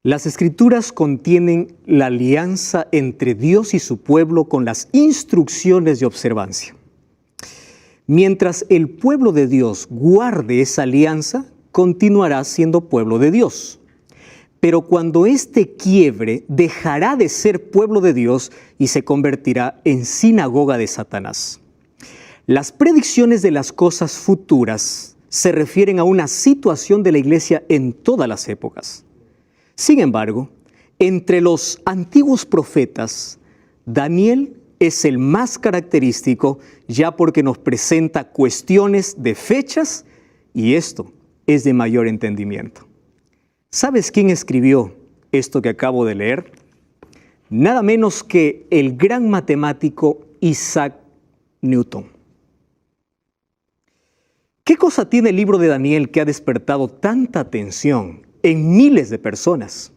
Las Escrituras contienen la alianza entre Dios y su pueblo con las instrucciones de observancia. Mientras el pueblo de Dios guarde esa alianza, continuará siendo pueblo de Dios. Pero cuando éste quiebre, dejará de ser pueblo de Dios y se convertirá en sinagoga de Satanás. Las predicciones de las cosas futuras se refieren a una situación de la iglesia en todas las épocas. Sin embargo, entre los antiguos profetas, Daniel es el más característico, ya porque nos presenta cuestiones de fechas y esto es de mayor entendimiento. ¿Sabes quién escribió esto que acabo de leer? Nada menos que el gran matemático Isaac Newton. ¿Qué cosa tiene el libro de Daniel que ha despertado tanta atención en miles de personas?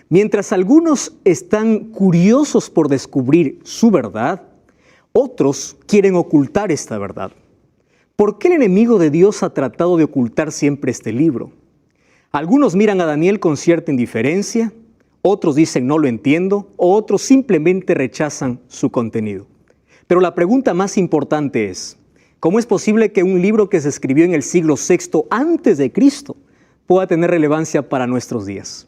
Mientras algunos están curiosos por descubrir su verdad, otros quieren ocultar esta verdad. ¿Por qué el enemigo de Dios ha tratado de ocultar siempre este libro? Algunos miran a Daniel con cierta indiferencia, otros dicen no lo entiendo, o otros simplemente rechazan su contenido. Pero la pregunta más importante es, ¿cómo es posible que un libro que se escribió en el siglo VI antes de Cristo pueda tener relevancia para nuestros días?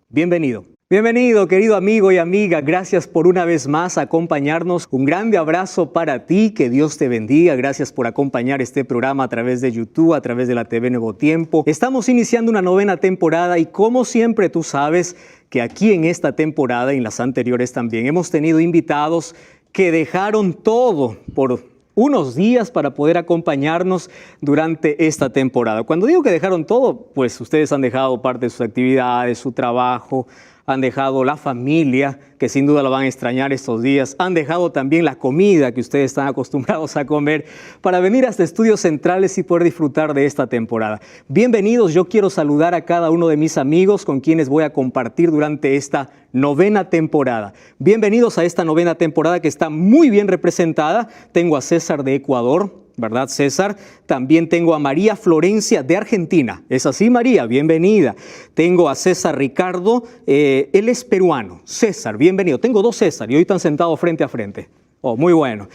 Bienvenido. Bienvenido, querido amigo y amiga. Gracias por una vez más acompañarnos. Un grande abrazo para ti. Que Dios te bendiga. Gracias por acompañar este programa a través de YouTube, a través de la TV Nuevo Tiempo. Estamos iniciando una 9ª temporada y como siempre tú sabes que aquí en esta temporada y en las anteriores también hemos tenido invitados que dejaron todo por unos días para poder acompañarnos durante esta temporada. Cuando digo que dejaron todo, pues ustedes han dejado parte de sus actividades, su trabajo, han dejado la familia, que sin duda la van a extrañar estos días, han dejado también la comida que ustedes están acostumbrados a comer para venir hasta Estudios Centrales y poder disfrutar de esta temporada. Bienvenidos, yo quiero saludar a cada uno de mis amigos con quienes voy a compartir durante esta 9ª temporada. Bienvenidos a esta 9ª temporada que está muy bien representada. Tengo a César de Ecuador, ¿verdad, César? También tengo a María Florencia de Argentina. ¿Es así, María? Bienvenida. Tengo a César Ricardo, él es peruano. César, bienvenido. Tengo dos César y hoy están sentados frente a frente. Oh, muy bueno.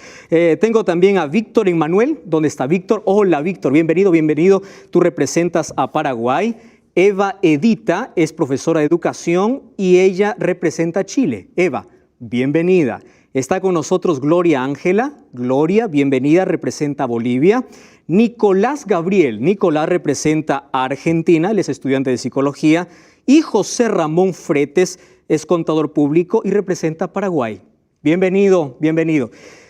Tengo también a Víctor Emmanuel. ¿Dónde está Víctor? Hola, Víctor. Bienvenido, bienvenido. Tú representas a Paraguay. Eva Edita es profesora de educación y ella representa a Chile. Eva, bienvenida. Está con nosotros Gloria Ángela. Gloria, bienvenida, representa a Bolivia. Nicolás Gabriel. Nicolás representa a Argentina, él es estudiante de psicología. Y José Ramón Fretes es contador público y representa a Paraguay. Bienvenido, bienvenido.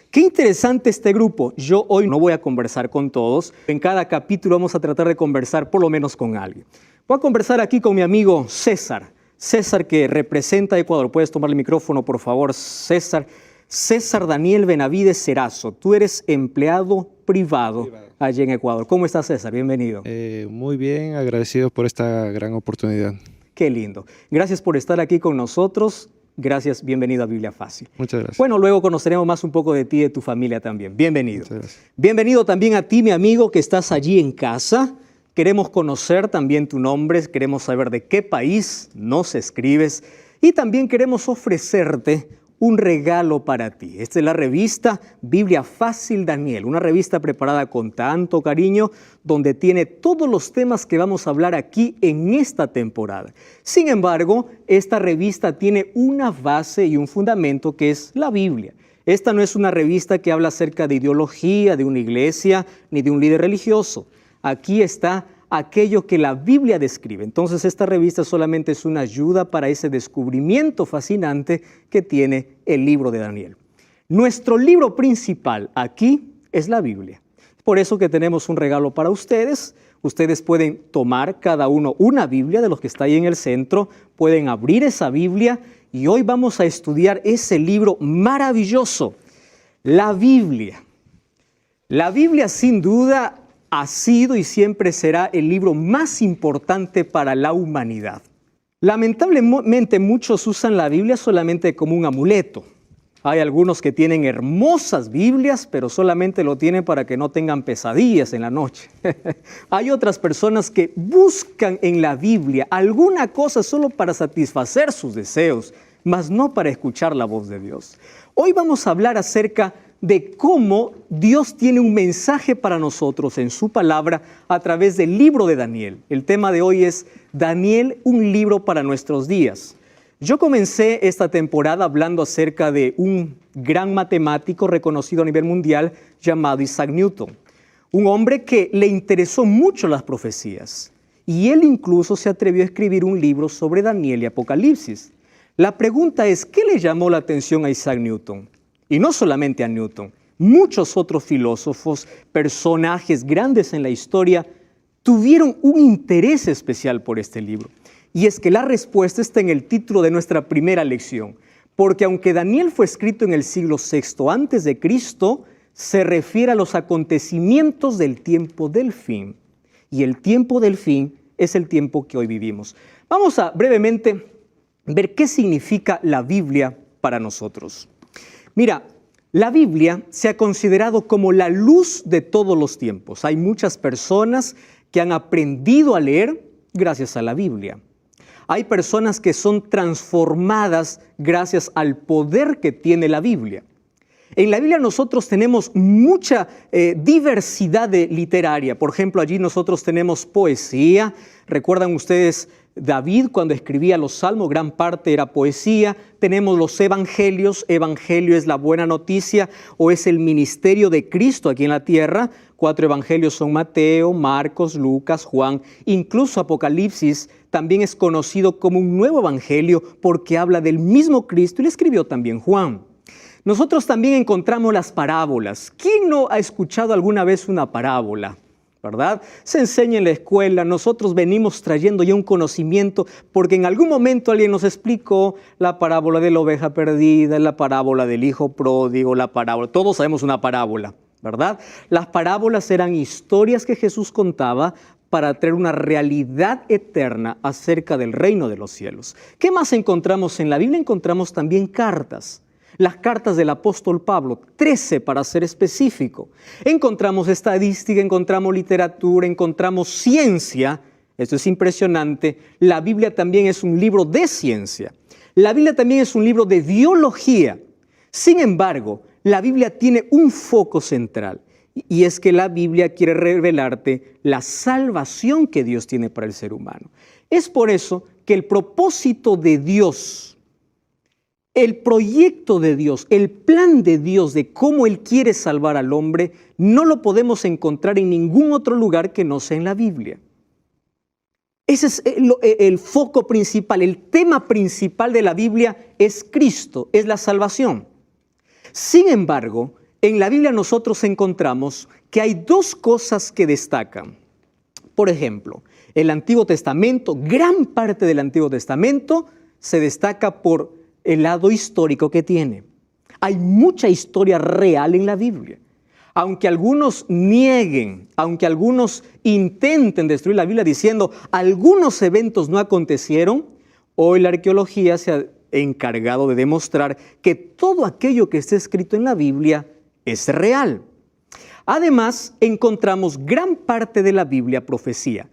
Qué interesante este grupo. Yo hoy no voy a conversar con todos. En cada capítulo vamos a tratar de conversar por lo menos con alguien. Voy a conversar aquí con mi amigo César. César, que representa a Ecuador. ¿Puedes tomar el micrófono, por favor, César? César Daniel Benavides Cerazo, tú eres empleado privado allí en Ecuador. ¿Cómo estás, César? Bienvenido. Muy bien, agradecido por esta gran oportunidad. Qué lindo. Gracias por estar aquí con nosotros. Gracias, bienvenido a Biblia Fácil. Muchas gracias. Bueno, luego conoceremos más un poco de ti y de tu familia también. Bienvenido. Muchas gracias. Bienvenido también a ti, mi amigo, que estás allí en casa. Queremos conocer también tu nombre, queremos saber de qué país nos escribes y también queremos ofrecerte un regalo para ti. Esta es la revista Biblia Fácil Daniel, una revista preparada con tanto cariño, donde tiene todos los temas que vamos a hablar aquí en esta temporada. Sin embargo, esta revista tiene una base y un fundamento que es la Biblia. Esta no es una revista que habla acerca de ideología, de una iglesia, ni de un líder religioso. Aquí está aquello que la Biblia describe. Entonces esta revista solamente es una ayuda para ese descubrimiento fascinante que tiene el libro de Daniel. Nuestro libro principal aquí es la Biblia. Por eso que tenemos un regalo para ustedes. Ustedes pueden tomar cada uno una Biblia de los que está ahí en el centro, pueden abrir esa Biblia y hoy vamos a estudiar ese libro maravilloso, la Biblia. La Biblia sin duda ha sido y siempre será el libro más importante para la humanidad. Lamentablemente muchos usan la Biblia solamente como un amuleto. Hay algunos que tienen hermosas Biblias, pero solamente lo tienen para que no tengan pesadillas en la noche. Hay otras personas que buscan en la Biblia alguna cosa solo para satisfacer sus deseos, mas no para escuchar la voz de Dios. Hoy vamos a hablar acerca de cómo Dios tiene un mensaje para nosotros en su palabra a través del libro de Daniel. El tema de hoy es Daniel, un libro para nuestros días. Yo comencé esta temporada hablando acerca de un gran matemático reconocido a nivel mundial llamado Isaac Newton, un hombre que le interesó mucho las profecías y él incluso se atrevió a escribir un libro sobre Daniel y Apocalipsis. La pregunta es, ¿qué le llamó la atención a Isaac Newton? Y no solamente a Newton, muchos otros filósofos, personajes grandes en la historia, tuvieron un interés especial por este libro. Y es que la respuesta está en el título de nuestra primera lección, porque aunque Daniel fue escrito en el siglo VI antes de Cristo, se refiere a los acontecimientos del tiempo del fin. Y el tiempo del fin es el tiempo que hoy vivimos. Vamos a brevemente ver qué significa la Biblia para nosotros. Mira, la Biblia se ha considerado como la luz de todos los tiempos. Hay muchas personas que han aprendido a leer gracias a la Biblia. Hay personas que son transformadas gracias al poder que tiene la Biblia. En la Biblia nosotros tenemos mucha diversidad literaria. Por ejemplo, allí nosotros tenemos poesía. ¿Recuerdan ustedes David cuando escribía los salmos? Gran parte era poesía. Tenemos los evangelios. Evangelio es la buena noticia o es el ministerio de Cristo aquí en la tierra. 4 evangelios son Mateo, Marcos, Lucas, Juan. Incluso Apocalipsis también es conocido como un nuevo evangelio porque habla del mismo Cristo y le escribió también Juan. Nosotros también encontramos las parábolas. ¿Quién no ha escuchado alguna vez una parábola? ¿Verdad? Se enseña en la escuela, nosotros venimos trayendo ya un conocimiento porque en algún momento alguien nos explicó la parábola de la oveja perdida, la parábola del hijo pródigo, la parábola, todos sabemos una parábola, ¿verdad? Las parábolas eran historias que Jesús contaba para traer una realidad eterna acerca del reino de los cielos. ¿Qué más encontramos en la Biblia? Encontramos también cartas. Las cartas del apóstol Pablo, 13 para ser específico. Encontramos estadística, encontramos literatura, encontramos ciencia. Esto es impresionante. La Biblia también es un libro de ciencia. La Biblia también es un libro de biología. Sin embargo, la Biblia tiene un foco central. Y es que la Biblia quiere revelarte la salvación que Dios tiene para el ser humano. Es por eso que el propósito de Dios, el proyecto de Dios, el plan de Dios de cómo Él quiere salvar al hombre, no lo podemos encontrar en ningún otro lugar que no sea en la Biblia. Ese es el foco principal, el tema principal de la Biblia es Cristo, es la salvación. Sin embargo, en la Biblia nosotros encontramos que hay dos cosas que destacan. Por ejemplo, el Antiguo Testamento, gran parte del Antiguo Testamento se destaca por el lado histórico que tiene. Hay mucha historia real en la Biblia. Aunque algunos nieguen, aunque algunos intenten destruir la Biblia diciendo algunos eventos no acontecieron, hoy la arqueología se ha encargado de demostrar que todo aquello que está escrito en la Biblia es real. Además, encontramos gran parte de la Biblia profecía.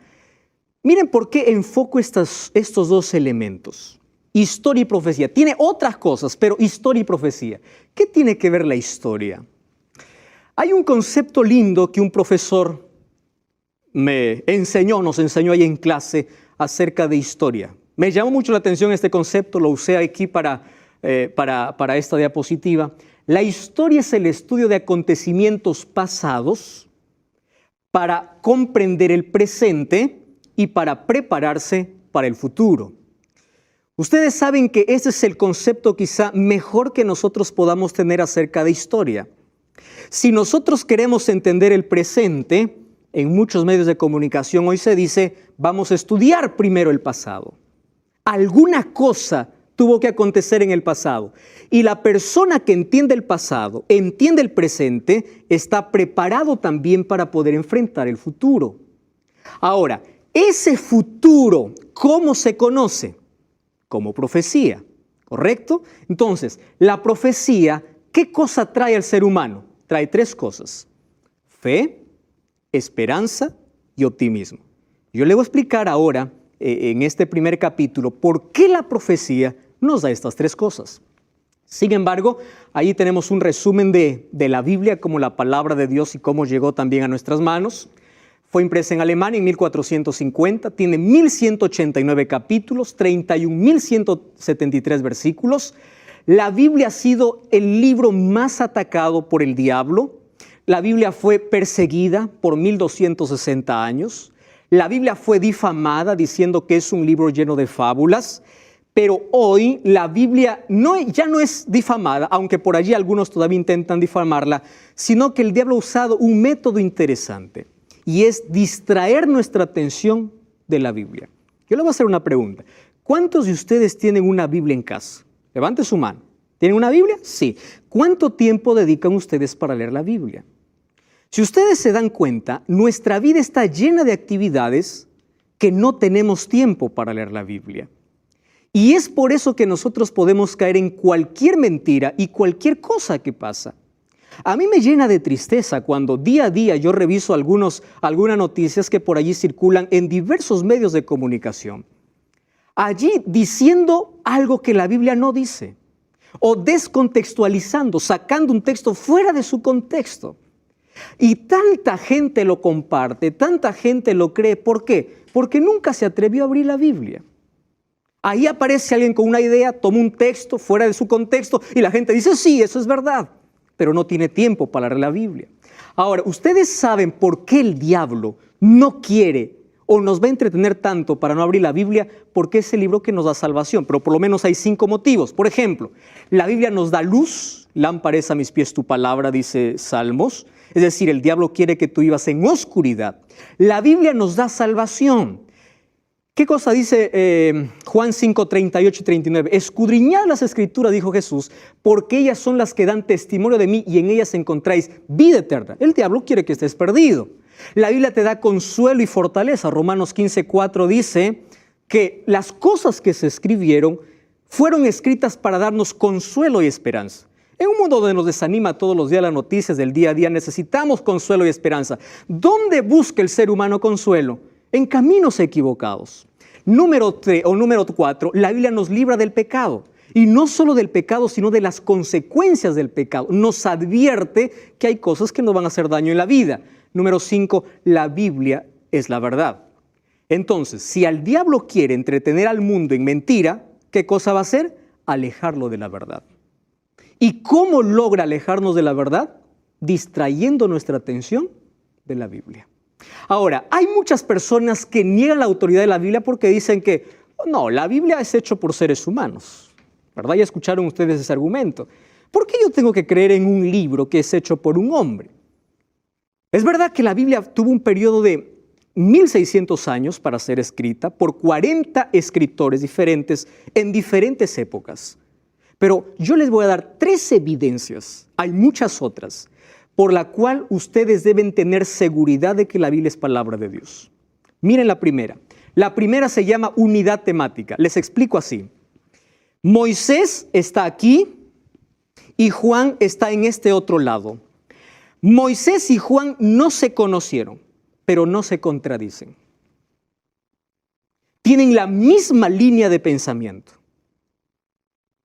Miren por qué enfoco estos dos elementos. Historia y profecía. Tiene otras cosas, pero historia y profecía. ¿Qué tiene que ver la historia? Hay un concepto lindo que un profesor nos enseñó ahí en clase acerca de historia. Me llamó mucho la atención este concepto, lo usé aquí para esta diapositiva. La historia es el estudio de acontecimientos pasados para comprender el presente y para prepararse para el futuro. Ustedes saben que ese es el concepto quizá mejor que nosotros podamos tener acerca de historia. Si nosotros queremos entender el presente, en muchos medios de comunicación hoy se dice, vamos a estudiar primero el pasado. Alguna cosa tuvo que acontecer en el pasado. Y la persona que entiende el pasado, entiende el presente, está preparado también para poder enfrentar el futuro. Ahora, ese futuro, ¿cómo se conoce? Como profecía. ¿Correcto? Entonces, la profecía, ¿qué cosa trae al ser humano? Trae tres cosas: fe, esperanza y optimismo. Yo le voy a explicar ahora, en este primer capítulo, por qué la profecía nos da estas tres cosas. Sin embargo, ahí tenemos un resumen de la Biblia como la palabra de Dios y cómo llegó también a nuestras manos. Fue impresa en Alemania en 1450, tiene 1189 capítulos, 31.173 versículos. La Biblia ha sido el libro más atacado por el diablo. La Biblia fue perseguida por 1260 años. La Biblia fue difamada diciendo que es un libro lleno de fábulas. Pero hoy la Biblia ya no es difamada, aunque por allí algunos todavía intentan difamarla, sino que el diablo ha usado un método interesante, y es distraer nuestra atención de la Biblia. Yo le voy a hacer una pregunta. ¿Cuántos de ustedes tienen una Biblia en casa? Levante su mano. ¿Tienen una Biblia? Sí. ¿Cuánto tiempo dedican ustedes para leer la Biblia? Si ustedes se dan cuenta, nuestra vida está llena de actividades que no tenemos tiempo para leer la Biblia. Y es por eso que nosotros podemos caer en cualquier mentira y cualquier cosa que pasa. A mí me llena de tristeza cuando día a día yo reviso algunas noticias que por allí circulan en diversos medios de comunicación. Allí diciendo algo que la Biblia no dice, o descontextualizando, sacando un texto fuera de su contexto. Y tanta gente lo comparte, tanta gente lo cree. ¿Por qué? Porque nunca se atrevió a abrir la Biblia. Ahí aparece alguien con una idea, toma un texto fuera de su contexto y la gente dice, sí, eso es verdad, pero no tiene tiempo para leer la Biblia. Ahora, ustedes saben por qué el diablo no quiere o nos va a entretener tanto para no abrir la Biblia, porque es el libro que nos da salvación, pero por lo menos hay 5 motivos. Por ejemplo, la Biblia nos da luz, lámpara es a mis pies tu palabra, dice Salmos, es decir, el diablo quiere que tú vivas en oscuridad. La Biblia nos da salvación. ¿Qué cosa dice Juan 5, 38 y 39? Escudriñad las Escrituras, dijo Jesús, porque ellas son las que dan testimonio de mí y en ellas encontráis vida eterna. El diablo quiere que estés perdido. La Biblia te da consuelo y fortaleza. Romanos 15, 4 dice que las cosas que se escribieron fueron escritas para darnos consuelo y esperanza. En un mundo donde nos desanima todos los días las noticias del día a día, necesitamos consuelo y esperanza. ¿Dónde busca el ser humano consuelo? En caminos equivocados. Número 4, la Biblia nos libra del pecado. Y no solo del pecado, sino de las consecuencias del pecado. Nos advierte que hay cosas que nos van a hacer daño en la vida. Número 5, la Biblia es la verdad. Entonces, si al diablo quiere entretener al mundo en mentira, ¿qué cosa va a hacer? Alejarlo de la verdad. ¿Y cómo logra alejarnos de la verdad? Distrayendo nuestra atención de la Biblia. Ahora, hay muchas personas que niegan la autoridad de la Biblia porque dicen que no, la Biblia es hecho por seres humanos, ¿verdad? Ya escucharon ustedes ese argumento. ¿Por qué yo tengo que creer en un libro que es hecho por un hombre? Es verdad que la Biblia tuvo un periodo de 1600 años para ser escrita por 40 escritores diferentes en diferentes épocas. Pero yo les voy a dar 3 evidencias, hay muchas otras, por la cual ustedes deben tener seguridad de que la Biblia es palabra de Dios. Miren la primera. La primera se llama unidad temática. Les explico así. Moisés está aquí y Juan está en este otro lado. Moisés y Juan no se conocieron, pero no se contradicen. Tienen la misma línea de pensamiento.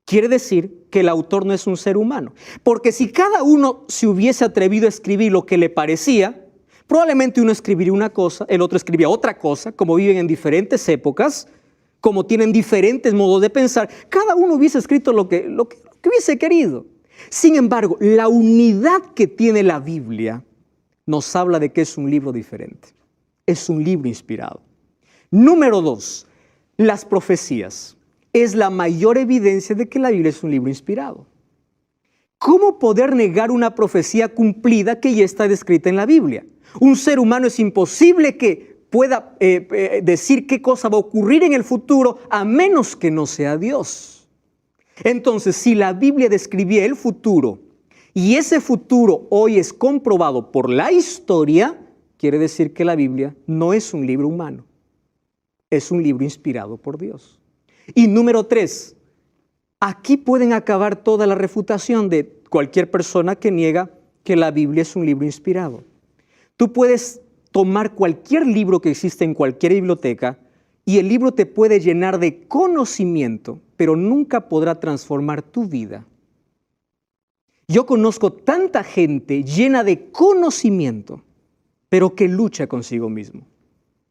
Quiere decir que el autor no es un ser humano. Porque si cada uno se hubiese atrevido a escribir lo que le parecía, probablemente uno escribiría una cosa, el otro escribía otra cosa, como viven en diferentes épocas, como tienen diferentes modos de pensar, cada uno hubiese escrito lo que hubiese querido. Sin embargo, la unidad que tiene la Biblia nos habla de que es un libro diferente. Es un libro inspirado. Número 2, las profecías. Es la mayor evidencia de que la Biblia es un libro inspirado. ¿Cómo poder negar una profecía cumplida que ya está descrita en la Biblia? Un ser humano es imposible que pueda decir qué cosa va a ocurrir en el futuro a menos que no sea Dios. Entonces, si la Biblia describía el futuro y ese futuro hoy es comprobado por la historia, quiere decir que la Biblia no es un libro humano, es un libro inspirado por Dios. Y número 3, Aquí pueden acabar toda la refutación de cualquier persona que niega que la Biblia es un libro inspirado. Tú puedes tomar cualquier libro que existe en cualquier biblioteca y el libro te puede llenar de conocimiento, pero nunca podrá transformar tu vida. Yo conozco tanta gente llena de conocimiento, pero que lucha consigo mismo.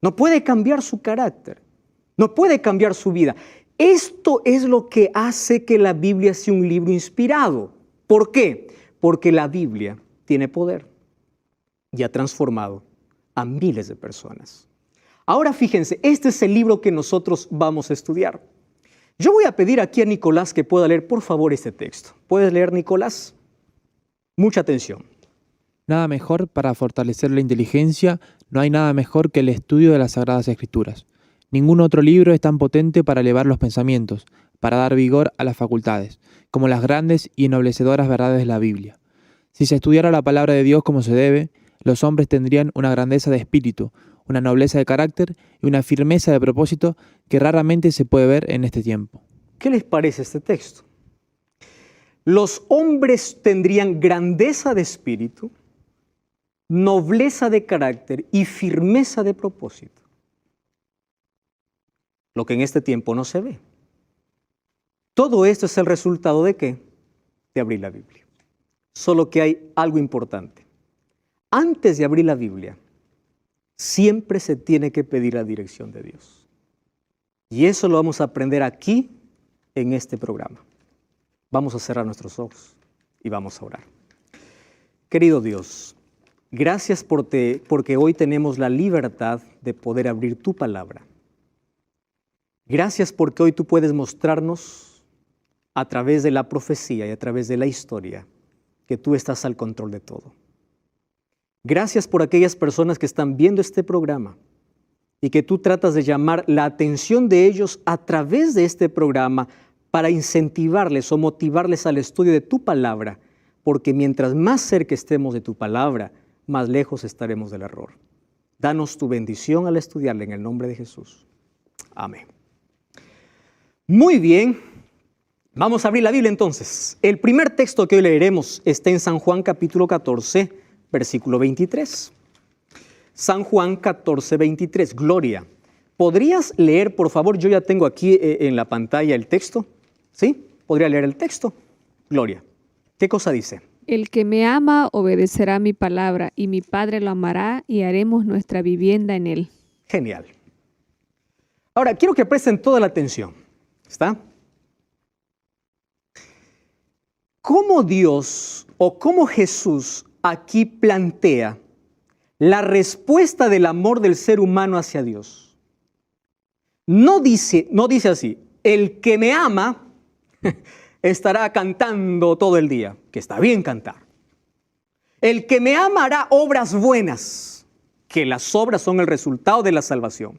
No puede cambiar su carácter, no puede cambiar su vida. Esto es lo que hace que la Biblia sea un libro inspirado. ¿Por qué? Porque la Biblia tiene poder y ha transformado a miles de personas. Ahora fíjense, este es el libro que nosotros vamos a estudiar. Yo voy a pedir aquí a Nicolás que pueda leer, por favor, este texto. ¿Puedes leer, Nicolás? Mucha atención. Nada mejor para fortalecer la inteligencia, no hay nada mejor que el estudio de las Sagradas Escrituras. Ningún otro libro es tan potente para elevar los pensamientos, para dar vigor a las facultades, como las grandes y ennoblecedoras verdades de la Biblia. Si se estudiara la palabra de Dios como se debe, los hombres tendrían una grandeza de espíritu, una nobleza de carácter y una firmeza de propósito que raramente se puede ver en este tiempo. ¿Qué les parece este texto? Los hombres tendrían grandeza de espíritu, nobleza de carácter y firmeza de propósito. Lo que en este tiempo no se ve. Todo esto es el resultado ¿de qué? De abrir la Biblia. Solo que hay algo importante. Antes de abrir la Biblia, siempre se tiene que pedir la dirección de Dios. Y eso lo vamos a aprender aquí, en este programa. Vamos a cerrar nuestros ojos y vamos a orar. Querido Dios, gracias porque hoy tenemos la libertad de poder abrir tu palabra. Gracias porque hoy tú puedes mostrarnos a través de la profecía y a través de la historia que tú estás al control de todo. Gracias por aquellas personas que están viendo este programa y que tú tratas de llamar la atención de ellos a través de este programa para incentivarles o motivarles al estudio de tu palabra, porque mientras más cerca estemos de tu palabra, más lejos estaremos del error. Danos tu bendición al estudiarla en el nombre de Jesús. Amén. Muy bien, vamos a abrir la Biblia entonces. El primer texto que hoy leeremos está en San Juan capítulo 14, versículo 23. San Juan 14, 23. Gloria. ¿Podrías leer, por favor? Yo ya tengo aquí en la pantalla el texto. ¿Sí? ¿Podría leer el texto? Gloria. ¿Qué cosa dice? El que me ama obedecerá mi palabra, y mi Padre lo amará, y haremos nuestra vivienda en él. Genial. Ahora, quiero que presten toda la atención. ¿Está? ¿Cómo Dios o cómo Jesús aquí plantea la respuesta del amor del ser humano hacia Dios? No dice así, el que me ama estará cantando todo el día, que está bien cantar. El que me ama hará obras buenas, que las obras son el resultado de la salvación.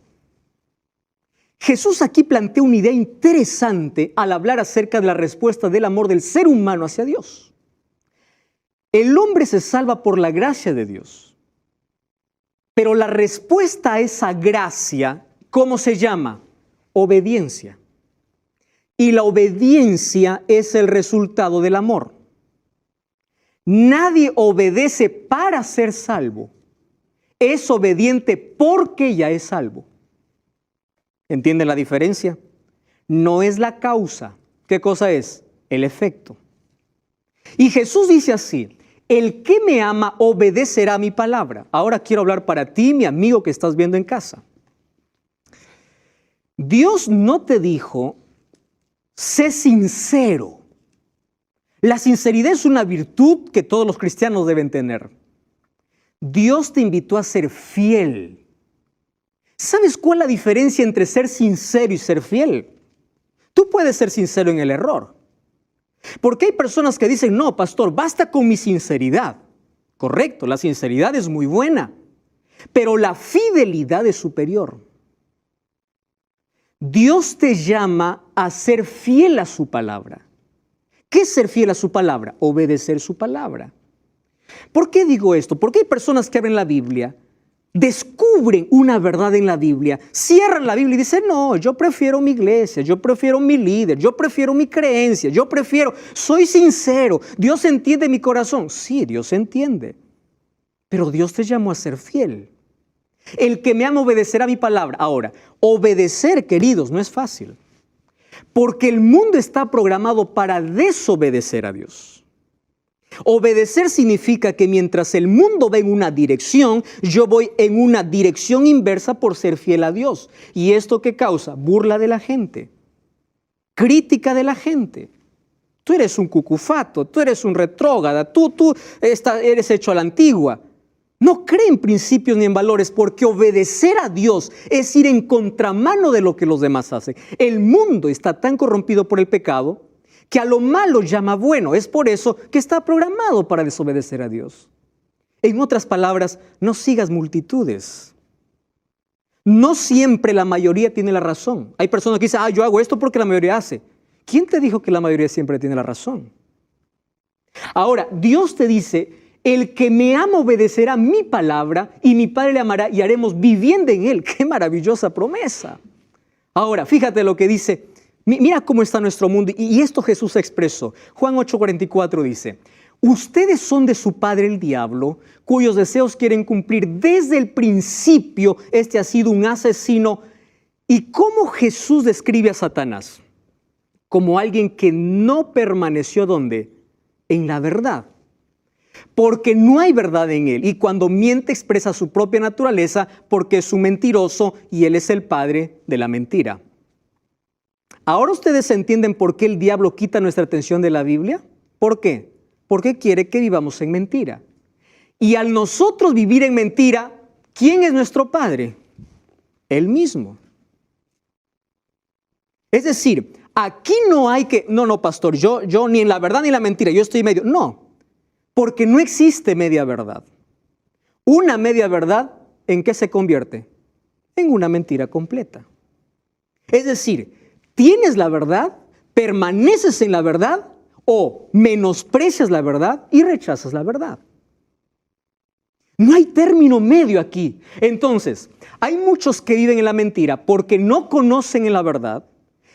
Jesús aquí plantea una idea interesante al hablar acerca de la respuesta del amor del ser humano hacia Dios. El hombre se salva por la gracia de Dios, pero la respuesta a esa gracia, ¿cómo se llama? Obediencia. Y la obediencia es el resultado del amor. Nadie obedece para ser salvo. Es obediente porque ya es salvo. ¿Entienden la diferencia? No es la causa. ¿Qué cosa es? El efecto. Y Jesús dice así, el que me ama obedecerá mi palabra. Ahora quiero hablar para ti, mi amigo que estás viendo en casa. Dios no te dijo, sé sincero. La sinceridad es una virtud que todos los cristianos deben tener. Dios te invitó a ser fiel. ¿Sabes cuál es la diferencia entre ser sincero y ser fiel? Tú puedes ser sincero en el error. Porque hay personas que dicen, no, pastor, basta con mi sinceridad. Correcto, la sinceridad es muy buena, pero la fidelidad es superior. Dios te llama a ser fiel a su palabra. ¿Qué es ser fiel a su palabra? Obedecer su palabra. ¿Por qué digo esto? Porque hay personas que abren la Biblia descubren una verdad en la Biblia, cierran la Biblia y dicen, no, yo prefiero mi iglesia, yo prefiero mi líder, yo prefiero mi creencia, soy sincero, Dios entiende mi corazón. Sí, Dios entiende, pero Dios te llamó a ser fiel. El que me ama obedecerá mi palabra. Ahora, obedecer, queridos, no es fácil, porque el mundo está programado para desobedecer a Dios. Obedecer significa que mientras el mundo va en una dirección, yo voy en una dirección inversa por ser fiel a Dios. ¿Y esto qué causa? Burla de la gente, crítica de la gente. Tú eres un cucufato, tú eres un retrógrada, tú eres hecho a la antigua. No cree en principios ni en valores, porque obedecer a Dios es ir en contramano de lo que los demás hacen. El mundo está tan corrompido por el pecado que a lo malo llama bueno. Es por eso que está programado para desobedecer a Dios. En otras palabras, no sigas multitudes. No siempre la mayoría tiene la razón. Hay personas que dicen, yo hago esto porque la mayoría hace. ¿Quién te dijo que la mayoría siempre tiene la razón? Ahora, Dios te dice, el que me ama obedecerá mi palabra y mi Padre le amará y haremos vivienda en él. ¡Qué maravillosa promesa! Ahora, fíjate lo que dice. Mira cómo está nuestro mundo, y esto Jesús expresó. Juan 8:44 dice, ustedes son de su padre el diablo, cuyos deseos quieren cumplir desde el principio. Este ha sido un asesino. ¿Y cómo Jesús describe a Satanás? Como alguien que no permaneció ¿dónde? En la verdad. Porque no hay verdad en él, y cuando miente expresa su propia naturaleza, porque es un mentiroso y él es el padre de la mentira. Ahora ustedes entienden por qué el diablo quita nuestra atención de la Biblia. ¿Por qué? Porque quiere que vivamos en mentira. Y al nosotros vivir en mentira, ¿quién es nuestro padre? Él mismo. Es decir, aquí no hay que, no, pastor, yo ni en la verdad ni en la mentira, yo estoy medio. No, porque no existe media verdad. Una media verdad, ¿en qué se convierte? En una mentira completa. Es decir, ¿tienes la verdad, permaneces en la verdad o menosprecias la verdad y rechazas la verdad? No hay término medio aquí. Entonces, hay muchos que viven en la mentira porque no conocen en la verdad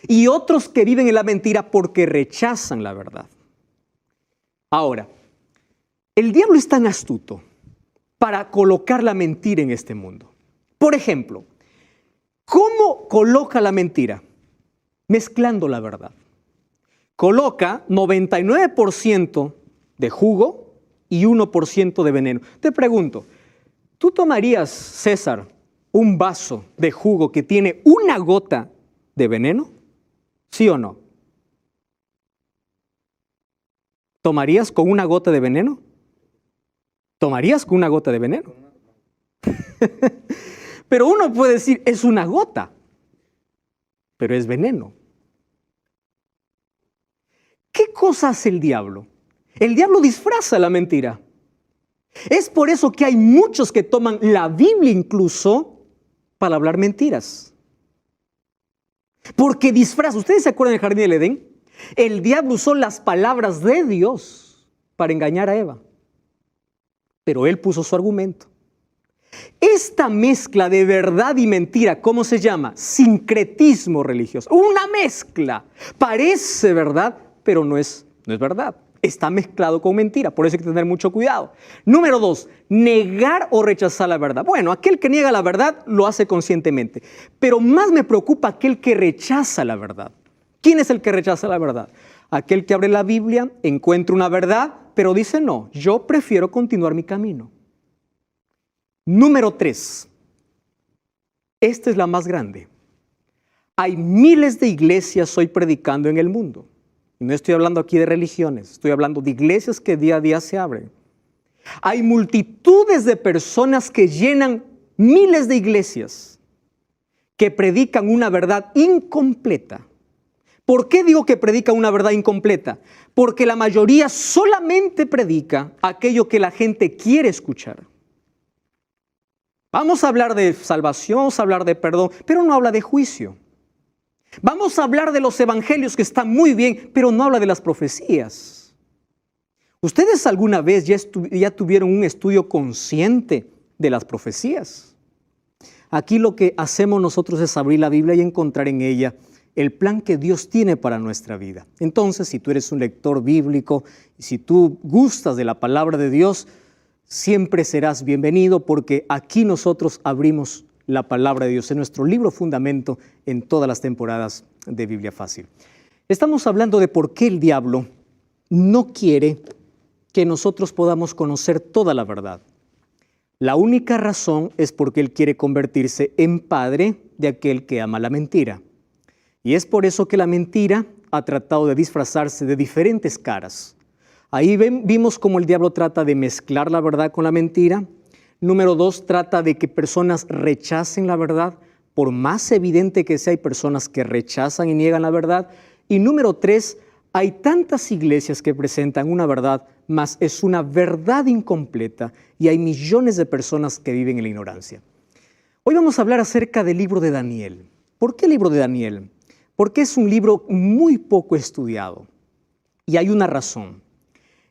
y otros que viven en la mentira porque rechazan la verdad. Ahora, el diablo es tan astuto para colocar la mentira en este mundo. Por ejemplo, ¿cómo coloca la mentira? Mezclando la verdad. Coloca 99% de jugo y 1% de veneno. Te pregunto, ¿tú tomarías, César, un vaso de jugo que tiene una gota de veneno? ¿Sí o no? ¿Tomarías con una gota de veneno? ¿Tomarías con una gota de veneno? Pero uno puede decir, es una gota, pero es veneno. ¿Qué cosa hace el diablo? El diablo disfraza la mentira. Es por eso que hay muchos que toman la Biblia incluso para hablar mentiras. Porque disfraza. ¿Ustedes se acuerdan del jardín del Edén? El diablo usó las palabras de Dios para engañar a Eva. Pero él puso su argumento. Esta mezcla de verdad y mentira, ¿cómo se llama? Sincretismo religioso. Una mezcla. Parece verdad, pero no es verdad. Está mezclado con mentira, por eso hay que tener mucho cuidado. Número 2, negar o rechazar la verdad. Bueno, aquel que niega la verdad lo hace conscientemente, pero más me preocupa aquel que rechaza la verdad. ¿Quién es el que rechaza la verdad? Aquel que abre la Biblia, encuentra una verdad, pero dice no, yo prefiero continuar mi camino. Número 3, esta es la más grande. Hay miles de iglesias hoy predicando en el mundo. Y no estoy hablando aquí de religiones, estoy hablando de iglesias que día a día se abren. Hay multitudes de personas que llenan miles de iglesias que predican una verdad incompleta. ¿Por qué digo que predican una verdad incompleta? Porque la mayoría solamente predica aquello que la gente quiere escuchar. Vamos a hablar de salvación, vamos a hablar de perdón, pero no habla de juicio. Vamos a hablar de los evangelios que están muy bien, pero no habla de las profecías. ¿Ustedes alguna vez ya tuvieron un estudio consciente de las profecías. Aquí lo que hacemos nosotros es abrir la Biblia y encontrar en ella el plan que Dios tiene para nuestra vida. Entonces, si tú eres un lector bíblico y si tú gustas de la palabra de Dios, siempre serás bienvenido, porque aquí nosotros abrimos la palabra de Dios en nuestro libro fundamento en todas las temporadas de Biblia Fácil. Estamos hablando de por qué el diablo no quiere que nosotros podamos conocer toda la verdad. La única razón es porque él quiere convertirse en padre de aquel que ama la mentira. Y es por eso que la mentira ha tratado de disfrazarse de diferentes caras. Ahí vimos cómo el diablo trata de mezclar la verdad con la mentira. Número 2, trata de que personas rechacen la verdad. Por más evidente que sea, hay personas que rechazan y niegan la verdad. Y número 3, hay tantas iglesias que presentan una verdad, mas es una verdad incompleta y hay millones de personas que viven en la ignorancia. Hoy vamos a hablar acerca del libro de Daniel. ¿Por qué el libro de Daniel? Porque es un libro muy poco estudiado y hay una razón.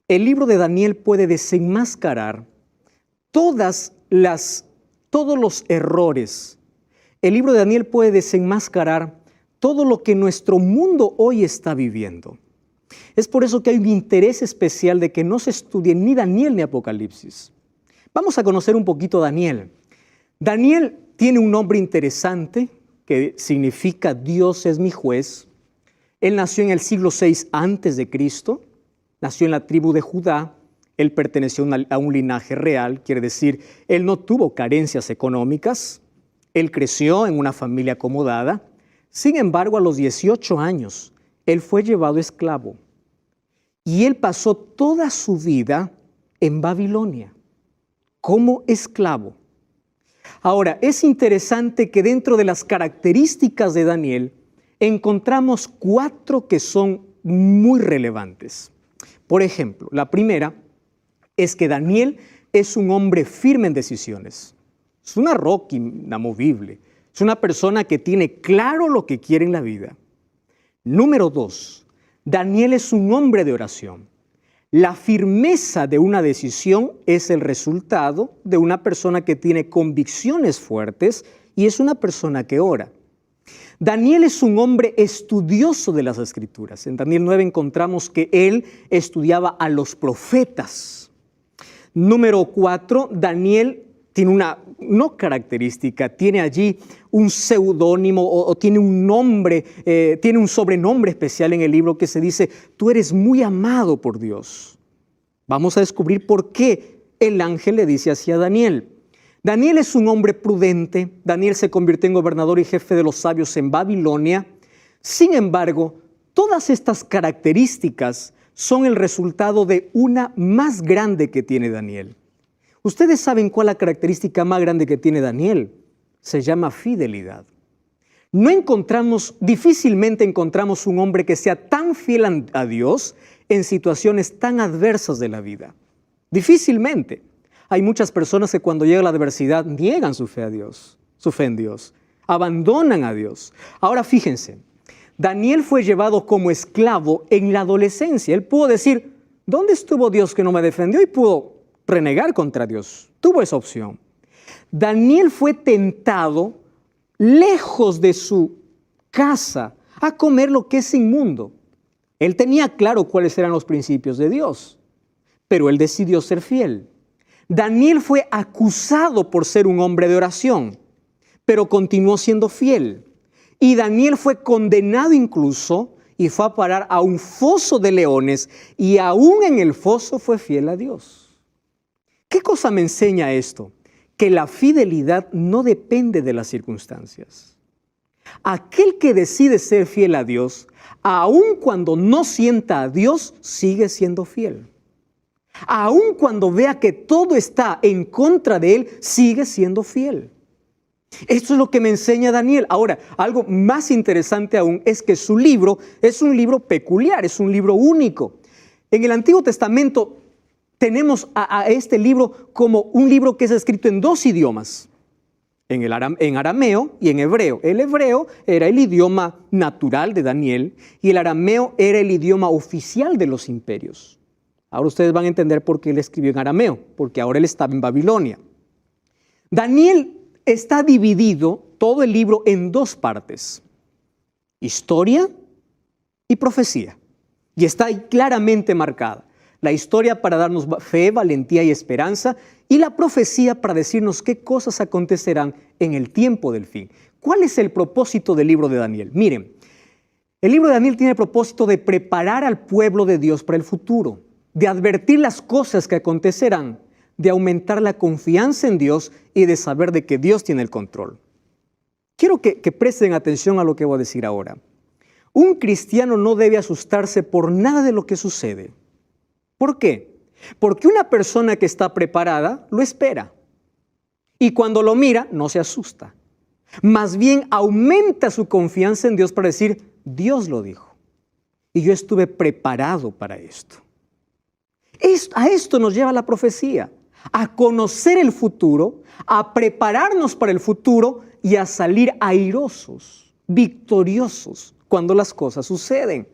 El libro de Daniel puede desenmascarar todos los errores. El libro de Daniel puede desenmascarar todo lo que nuestro mundo hoy está viviendo. Es por eso que hay un interés especial de que no se estudie ni Daniel ni Apocalipsis. Vamos a conocer un poquito a Daniel. Daniel tiene un nombre interesante que significa Dios es mi juez. Él nació en el siglo VI a.C., nació en la tribu de Judá. Él perteneció a un linaje real, quiere decir, él no tuvo carencias económicas. Él creció en una familia acomodada. Sin embargo, a los 18 años, él fue llevado esclavo. Y él pasó toda su vida en Babilonia, como esclavo. Ahora, es interesante que dentro de las características de Daniel, encontramos 4 que son muy relevantes. Por ejemplo, la primera es que Daniel es un hombre firme en decisiones. Es una roca inamovible. Es una persona que tiene claro lo que quiere en la vida. Número 2, Daniel es un hombre de oración. La firmeza de una decisión es el resultado de una persona que tiene convicciones fuertes y es una persona que ora. Daniel es un hombre estudioso de las Escrituras. En Daniel 9 encontramos que él estudiaba a los profetas. Número 4, Daniel tiene una no característica, tiene allí un seudónimo o tiene un nombre, tiene un sobrenombre especial en el libro que se dice, tú eres muy amado por Dios. Vamos a descubrir por qué el ángel le dice así a Daniel. Daniel es un hombre prudente. Daniel se convirtió en gobernador y jefe de los sabios en Babilonia. Sin embargo, todas estas características son el resultado de una más grande que tiene Daniel. ¿Ustedes saben cuál es la característica más grande que tiene Daniel? Se llama fidelidad. Difícilmente encontramos un hombre que sea tan fiel a Dios en situaciones tan adversas de la vida. Difícilmente. Hay muchas personas que cuando llega la adversidad niegan su fe en Dios, abandonan a Dios. Ahora fíjense, Daniel fue llevado como esclavo en la adolescencia. Él pudo decir, ¿dónde estuvo Dios que no me defendió? Y pudo renegar contra Dios. Tuvo esa opción. Daniel fue tentado lejos de su casa a comer lo que es inmundo. Él tenía claro cuáles eran los principios de Dios, pero él decidió ser fiel. Daniel fue acusado por ser un hombre de oración, pero continuó siendo fiel. Y Daniel fue condenado incluso y fue a parar a un foso de leones y aún en el foso fue fiel a Dios. ¿Qué cosa me enseña esto? Que la fidelidad no depende de las circunstancias. Aquel que decide ser fiel a Dios, aun cuando no sienta a Dios, sigue siendo fiel. Aun cuando vea que todo está en contra de él, sigue siendo fiel. Esto es lo que me enseña Daniel. Ahora, algo más interesante aún es que su libro es un libro peculiar, es un libro único. En el Antiguo Testamento tenemos a este libro como un libro que es escrito en 2 idiomas, en arameo y en hebreo. El hebreo era el idioma natural de Daniel y el arameo era el idioma oficial de los imperios. Ahora ustedes van a entender por qué él escribió en arameo, porque ahora él estaba en Babilonia. Daniel está dividido, todo el libro, en dos partes: historia y profecía. Y está ahí claramente marcada. La historia para darnos fe, valentía y esperanza, y la profecía para decirnos qué cosas acontecerán en el tiempo del fin. ¿Cuál es el propósito del libro de Daniel? Miren, el libro de Daniel tiene el propósito de preparar al pueblo de Dios para el futuro, de advertir las cosas que acontecerán, de aumentar la confianza en Dios y de saber de que Dios tiene el control. Quiero que presten atención a lo que voy a decir ahora. Un cristiano no debe asustarse por nada de lo que sucede. ¿Por qué? Porque una persona que está preparada lo espera. Y cuando lo mira, no se asusta. Más bien aumenta su confianza en Dios para decir: Dios lo dijo. Y yo estuve preparado para esto. A esto nos lleva la profecía. A conocer el futuro, a prepararnos para el futuro y a salir airosos, victoriosos cuando las cosas suceden.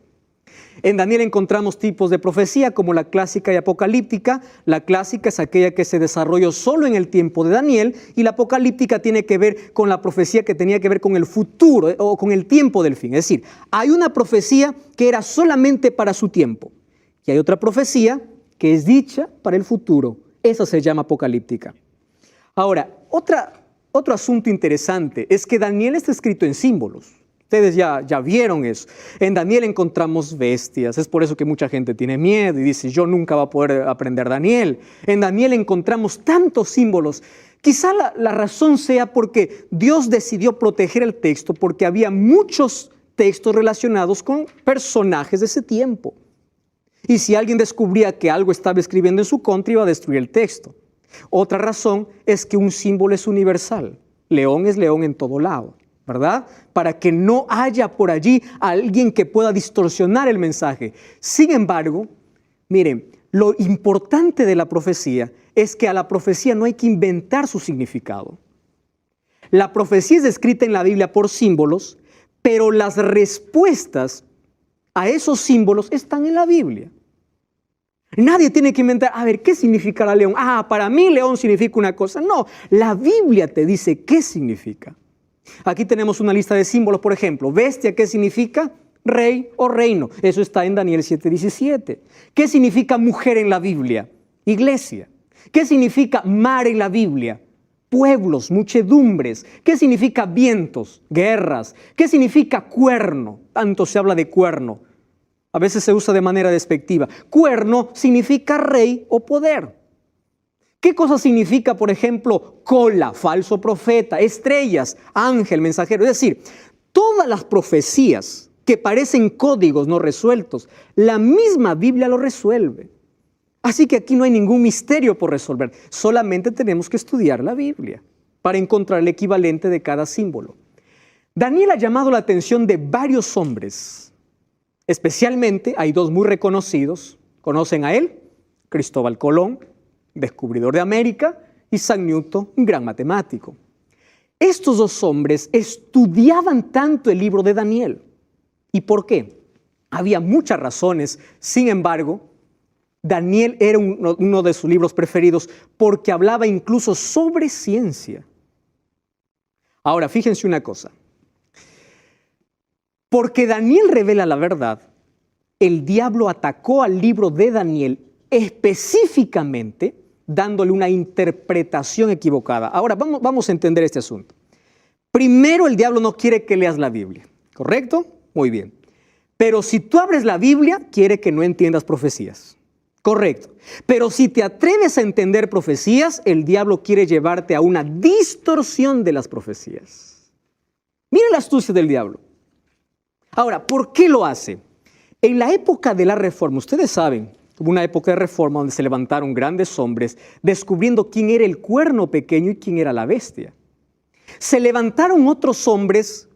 En Daniel encontramos tipos de profecía como la clásica y apocalíptica. La clásica es aquella que se desarrolló solo en el tiempo de Daniel, y la apocalíptica tiene que ver con la profecía que tenía que ver con el futuro o con el tiempo del fin. Es decir, hay una profecía que era solamente para su tiempo y hay otra profecía que es dicha para el futuro. Esa se llama apocalíptica. Ahora, otro asunto interesante es que Daniel está escrito en símbolos. Ustedes ya vieron eso. En Daniel encontramos bestias. Es por eso que mucha gente tiene miedo y dice: yo nunca voy a poder aprender Daniel. En Daniel encontramos tantos símbolos. Quizá la razón sea porque Dios decidió proteger el texto, porque había muchos textos relacionados con personajes de ese tiempo. Y si alguien descubría que algo estaba escribiendo en su contra, iba a destruir el texto. Otra razón es que un símbolo es universal. León es león en todo lado, ¿verdad? Para que no haya por allí alguien que pueda distorsionar el mensaje. Sin embargo, miren, lo importante de la profecía es que a la profecía no hay que inventar su significado. La profecía es descrita en la Biblia por símbolos, pero las respuestas a esos símbolos están en la Biblia. Nadie tiene que inventar: a ver, ¿qué significará león? Para mí león significa una cosa. No, la Biblia te dice qué significa. Aquí tenemos una lista de símbolos, por ejemplo. Bestia, ¿qué significa? Rey o reino. Eso está en Daniel 7:17. ¿Qué significa mujer en la Biblia? Iglesia. ¿Qué significa mar en la Biblia? Pueblos, muchedumbres. ¿Qué significa vientos? Guerras. ¿Qué significa cuerno? Tanto se habla de cuerno. A veces se usa de manera despectiva. Cuerno significa rey o poder. ¿Qué cosa significa, por ejemplo, cola, falso profeta, estrellas, ángel, mensajero? Es decir, todas las profecías que parecen códigos no resueltos, la misma Biblia lo resuelve. Así que aquí no hay ningún misterio por resolver. Solamente tenemos que estudiar la Biblia para encontrar el equivalente de cada símbolo. Daniel ha llamado la atención de varios hombres. Especialmente hay dos muy reconocidos. ¿Conocen a él? Cristóbal Colón, descubridor de América, y Isaac Newton, un gran matemático. Estos dos hombres estudiaban tanto el libro de Daniel. ¿Y por qué? Había muchas razones. Sin embargo, Daniel era uno de sus libros preferidos porque hablaba incluso sobre ciencia. Ahora, fíjense una cosa. Porque Daniel revela la verdad, el diablo atacó al libro de Daniel específicamente dándole una interpretación equivocada. Ahora, vamos a entender este asunto. Primero, el diablo no quiere que leas la Biblia, ¿correcto? Muy bien. Pero si tú abres la Biblia, quiere que no entiendas profecías. Correcto. Pero si te atreves a entender profecías, el diablo quiere llevarte a una distorsión de las profecías. Mira la astucia del diablo. Ahora, ¿por qué lo hace? En la época de la Reforma, ustedes saben, hubo una época de Reforma donde se levantaron grandes hombres descubriendo quién era el cuerno pequeño y quién era la bestia. Se levantaron otros hombres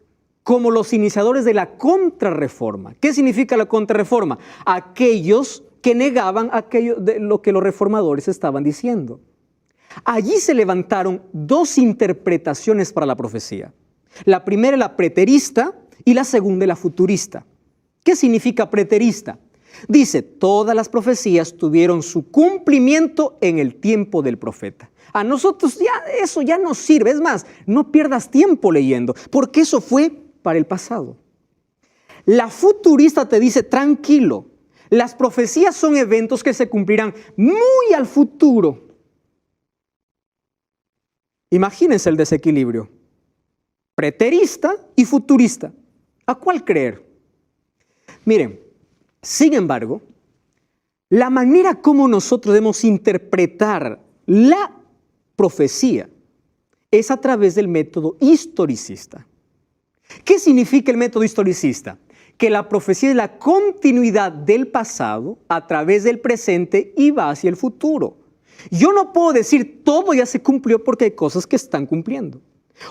como los iniciadores de la contrarreforma. ¿Qué significa la contrarreforma? Aquellos que negaban aquello de lo que los reformadores estaban diciendo. Allí se levantaron dos interpretaciones para la profecía. La primera, la preterista, y la segunda, la futurista. ¿Qué significa preterista? Dice, todas las profecías tuvieron su cumplimiento en el tiempo del profeta. A nosotros ya eso ya no sirve. Es más, no pierdas tiempo leyendo, porque eso fue para el pasado. La futurista te dice, tranquilo, las profecías son eventos que se cumplirán muy al futuro. Imagínense el desequilibrio. Preterista y futurista. ¿A cuál creer? Miren, sin embargo, la manera como nosotros debemos interpretar la profecía es a través del método historicista. ¿Qué significa el método historicista? Que la profecía es la continuidad del pasado a través del presente y va hacia el futuro. Yo no puedo decir todo ya se cumplió porque hay cosas que están cumpliendo.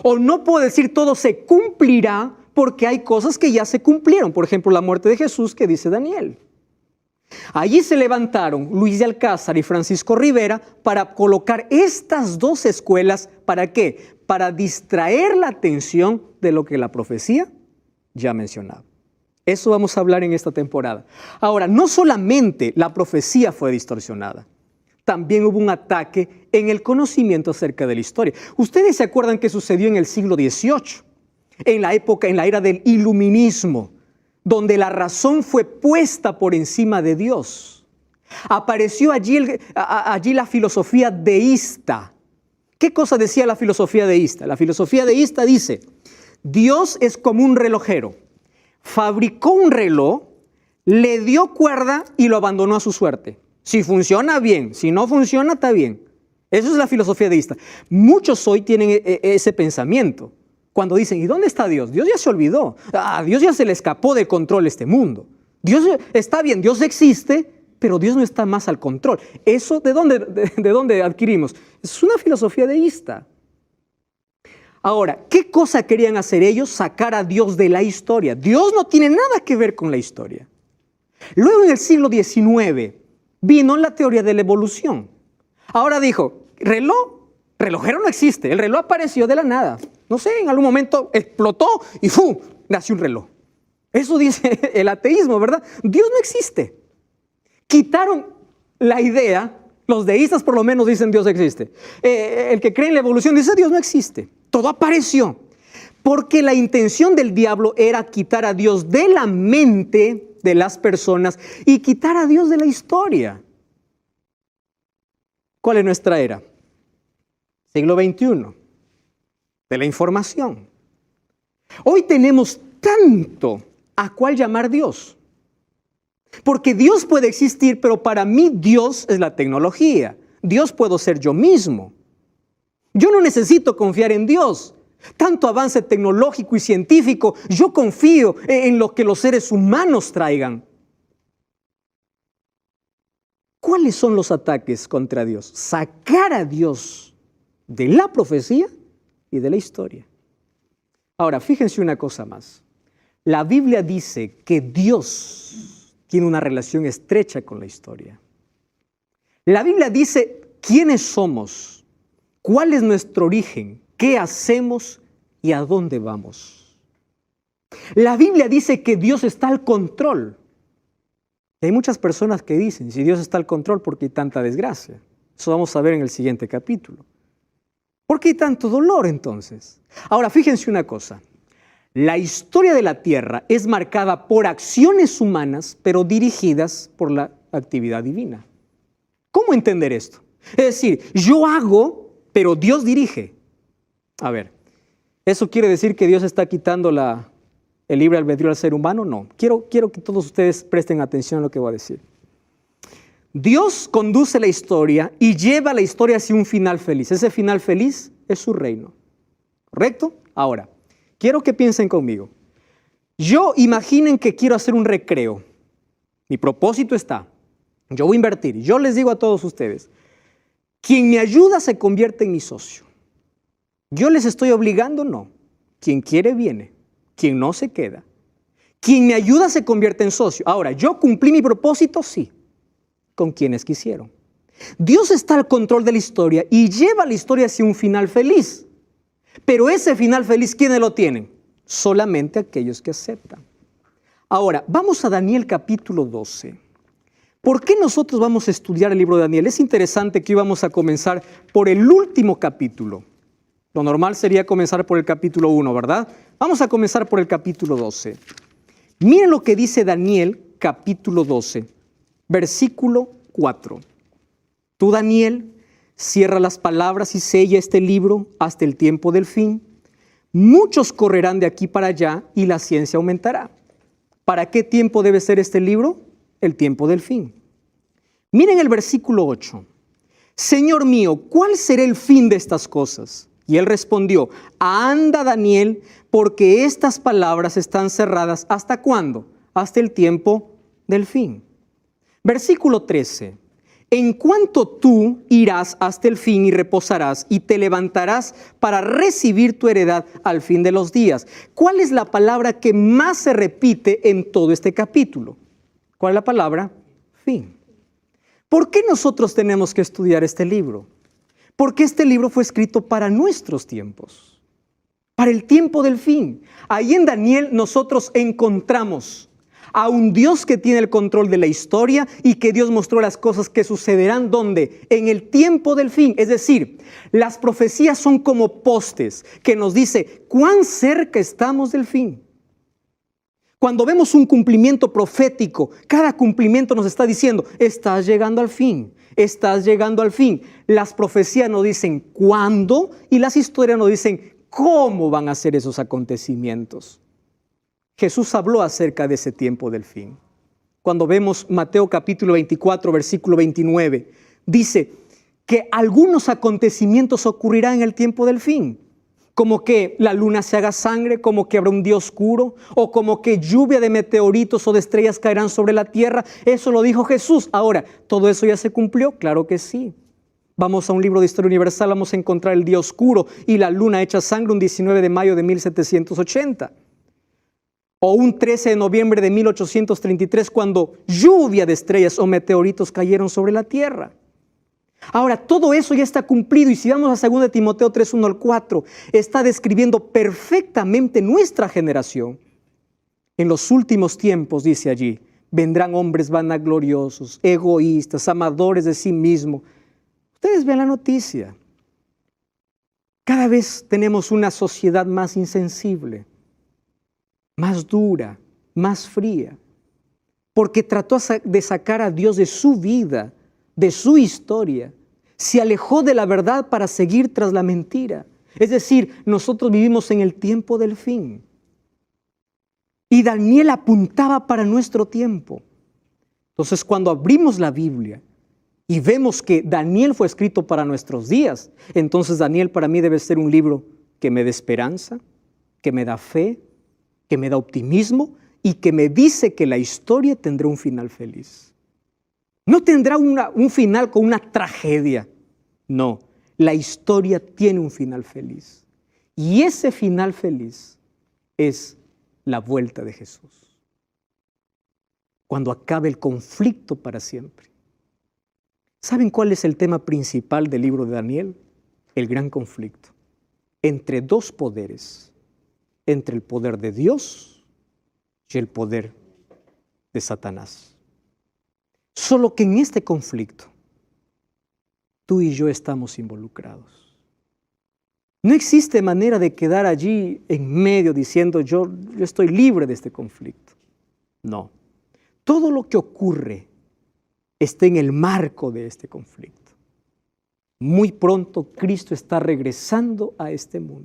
O no puedo decir todo se cumplirá porque hay cosas que ya se cumplieron. Por ejemplo, la muerte de Jesús que dice Daniel. Allí se levantaron Luis de Alcázar y Francisco Rivera para colocar estas dos escuelas. ¿Para qué? Para distraer la atención de lo que la profecía ya mencionaba. Eso vamos a hablar en esta temporada. Ahora, no solamente la profecía fue distorsionada, también hubo un ataque en el conocimiento acerca de la historia. Ustedes se acuerdan que sucedió en el siglo XVIII, en la era del iluminismo, donde la razón fue puesta por encima de Dios. Apareció allí la filosofía deísta. ¿Qué cosa decía la filosofía deísta? La filosofía deísta dice, Dios es como un relojero. Fabricó un reloj, le dio cuerda y lo abandonó a su suerte. Si funciona, bien. Si no funciona, está bien. Eso es la filosofía deísta. Muchos hoy tienen ese pensamiento. Cuando dicen, ¿y dónde está Dios? Dios ya se olvidó. A Dios ya se le escapó de control este mundo. Dios está bien, Dios existe, pero Dios no está más al control. ¿Eso de dónde adquirimos? Es una filosofía deísta. Ahora, ¿qué cosa querían hacer ellos? Sacar a Dios de la historia. Dios no tiene nada que ver con la historia. Luego en el siglo XIX vino la teoría de la evolución. Ahora dijo, relojero no existe, el reloj apareció de la nada. No sé, en algún momento explotó y ¡fum! Nació un reloj. Eso dice el ateísmo, ¿verdad? Dios no existe. Quitaron la idea, los deístas por lo menos dicen Dios existe. El que cree en la evolución dice Dios no existe. Todo apareció. Porque la intención del diablo era quitar a Dios de la mente de las personas y quitar a Dios de la historia. ¿Cuál es nuestra era? Siglo XXI, de la información. Hoy tenemos tanto a cuál llamar Dios. Porque Dios puede existir, pero para mí Dios es la tecnología. Dios puedo ser yo mismo. Yo no necesito confiar en Dios. Tanto avance tecnológico y científico, yo confío en lo que los seres humanos traigan. ¿Cuáles son los ataques contra Dios? Sacar a Dios de la profecía y de la historia. Ahora, fíjense una cosa más. La Biblia dice que Dios tiene una relación estrecha con la historia. La Biblia dice quiénes somos, cuál es nuestro origen, qué hacemos y a dónde vamos. La Biblia dice que Dios está al control. Y hay muchas personas que dicen, si Dios está al control, ¿por qué hay tanta desgracia? Eso vamos a ver en el siguiente capítulo. ¿Por qué hay tanto dolor entonces? Ahora, fíjense una cosa. La historia de la tierra es marcada por acciones humanas, pero dirigidas por la actividad divina. ¿Cómo entender esto? Es decir, yo hago, pero Dios dirige. A ver, ¿eso quiere decir que Dios está quitando el libre albedrío al ser humano? No. Quiero que todos ustedes presten atención a lo que voy a decir. Dios conduce la historia y lleva la historia hacia un final feliz. Ese final feliz es su reino. ¿Correcto? Ahora, quiero que piensen conmigo. Imaginen que quiero hacer un recreo. Mi propósito está, yo voy a invertir. Yo les digo a todos ustedes, quien me ayuda se convierte en mi socio. ¿Yo les estoy obligando? No. Quien quiere viene, quien no se queda. Quien me ayuda se convierte en socio. Ahora, ¿yo cumplí mi propósito? Sí. Con quienes quisieron. Dios está al control de la historia y lleva la historia hacia un final feliz. Pero ese final feliz, ¿quiénes lo tienen? Solamente aquellos que aceptan. Ahora, vamos a Daniel capítulo 12. ¿Por qué nosotros vamos a estudiar el libro de Daniel? Es interesante que hoy vamos a comenzar por el último capítulo. Lo normal sería comenzar por el capítulo 1, ¿verdad? Vamos a comenzar por el capítulo 12. Miren lo que dice Daniel, capítulo 12, versículo 4. Tú, Daniel, cierra las palabras y sella este libro hasta el tiempo del fin. Muchos correrán de aquí para allá y la ciencia aumentará. ¿Para qué tiempo debe ser este libro? El tiempo del fin. Miren el versículo 8. Señor mío, ¿cuál será el fin de estas cosas? Y él respondió, anda, Daniel, porque estas palabras están cerradas. ¿Hasta cuándo? Hasta el tiempo del fin. Versículo 13. En cuanto tú irás hasta el fin y reposarás y te levantarás para recibir tu heredad al fin de los días. ¿Cuál es la palabra que más se repite en todo este capítulo? ¿Cuál es la palabra? Fin. ¿Por qué nosotros tenemos que estudiar este libro? Porque este libro fue escrito para nuestros tiempos, para el tiempo del fin. Ahí en Daniel nosotros encontramos a un Dios que tiene el control de la historia y que Dios mostró las cosas que sucederán ¿dónde? En el tiempo del fin. Es decir, las profecías son como postes que nos dice cuán cerca estamos del fin. Cuando vemos un cumplimiento profético, cada cumplimiento nos está diciendo, estás llegando al fin, estás llegando al fin. Las profecías nos dicen cuándo y las historias nos dicen cómo van a ser esos acontecimientos. Jesús habló acerca de ese tiempo del fin. Cuando vemos Mateo capítulo 24, versículo 29, dice que algunos acontecimientos ocurrirán en el tiempo del fin. Como que la luna se haga sangre, como que habrá un día oscuro, o como que lluvia de meteoritos o de estrellas caerán sobre la tierra. Eso lo dijo Jesús. Ahora, ¿todo eso ya se cumplió? Claro que sí. Vamos a un libro de historia universal, vamos a encontrar el día oscuro y la luna hecha sangre un 19 de mayo de 1780. O un 13 de noviembre de 1833, cuando lluvia de estrellas o meteoritos cayeron sobre la tierra. Ahora, todo eso ya está cumplido y si vamos a 2 Timoteo 3, 1 al 4, está describiendo perfectamente nuestra generación. En los últimos tiempos, dice allí, vendrán hombres vanagloriosos, egoístas, amadores de sí mismos. Ustedes ven la noticia. Cada vez tenemos una sociedad más insensible, más dura, más fría, porque trató de sacar a Dios de su vida, de su historia, se alejó de la verdad para seguir tras la mentira. Es decir, nosotros vivimos en el tiempo del fin. Y Daniel apuntaba para nuestro tiempo. Entonces, cuando abrimos la Biblia y vemos que Daniel fue escrito para nuestros días, entonces Daniel para mí debe ser un libro que me da esperanza, que me da fe, que me da optimismo y que me dice que la historia tendrá un final feliz. No tendrá un final con una tragedia. No, la historia tiene un final feliz. Y ese final feliz es la vuelta de Jesús. Cuando acabe el conflicto para siempre. ¿Saben cuál es el tema principal del libro de Daniel? El gran conflicto entre dos poderes. Entre el poder de Dios y el poder de Satanás. Solo que en este conflicto, tú y yo estamos involucrados. No existe manera de quedar allí en medio diciendo yo estoy libre de este conflicto. No. Todo lo que ocurre está en el marco de este conflicto. Muy pronto Cristo está regresando a este mundo.